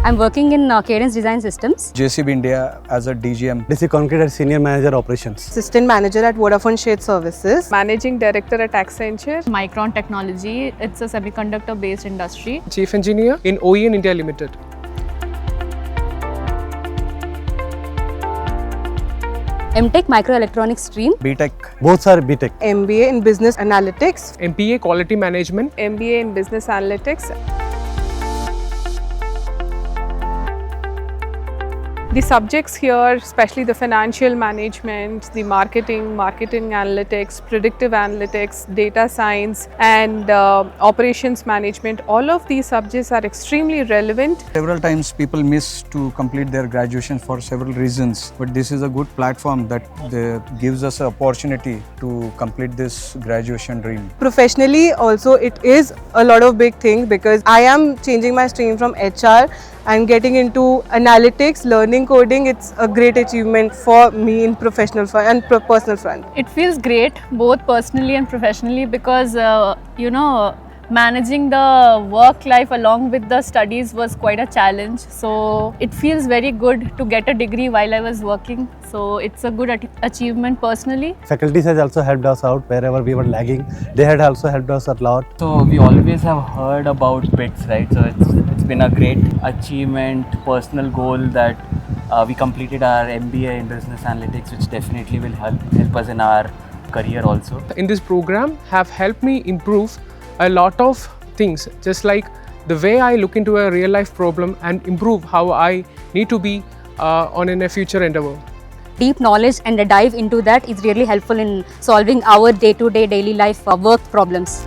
I'm working in Cadence Design Systems. JCB India as a DGM. DC Concrete as Senior Manager Operations. Assistant Manager at Vodafone Shared Services. Managing Director at Accenture. Micron Technology, it's a semiconductor based industry. Chief Engineer in OEN India Limited. MTech Microelectronics stream. BTech. Both are BTech. MBA in Business Analytics. MPA Quality Management. MBA in Business Analytics. The subjects here, especially the financial management, the marketing analytics, predictive analytics, data science and operations management, all of these subjects are extremely relevant. Several times people miss to complete their graduation for several reasons, but this is a good platform that gives us an opportunity to complete this graduation dream. Professionally also it is a lot of big thing because I am changing my stream from HR and getting into analytics, learning coding. It's a great achievement for me in professional and personal front. It feels great both personally and professionally because managing the work life along with the studies was quite a challenge. So it feels very good to get a degree while I was working. So it's a good achievement personally. Faculties has also helped us out wherever we were lagging. They had also helped us a lot. So we always have heard about BITS, right? So it's been a great achievement, personal goal that we completed our MBA in Business Analytics, which definitely will help us in our career also. In this program have helped me improve a lot of things, just like the way I look into a real life problem and improve how I need to be in a future endeavor. Deep knowledge and a dive into that is really helpful in solving our day-to-day daily life work problems.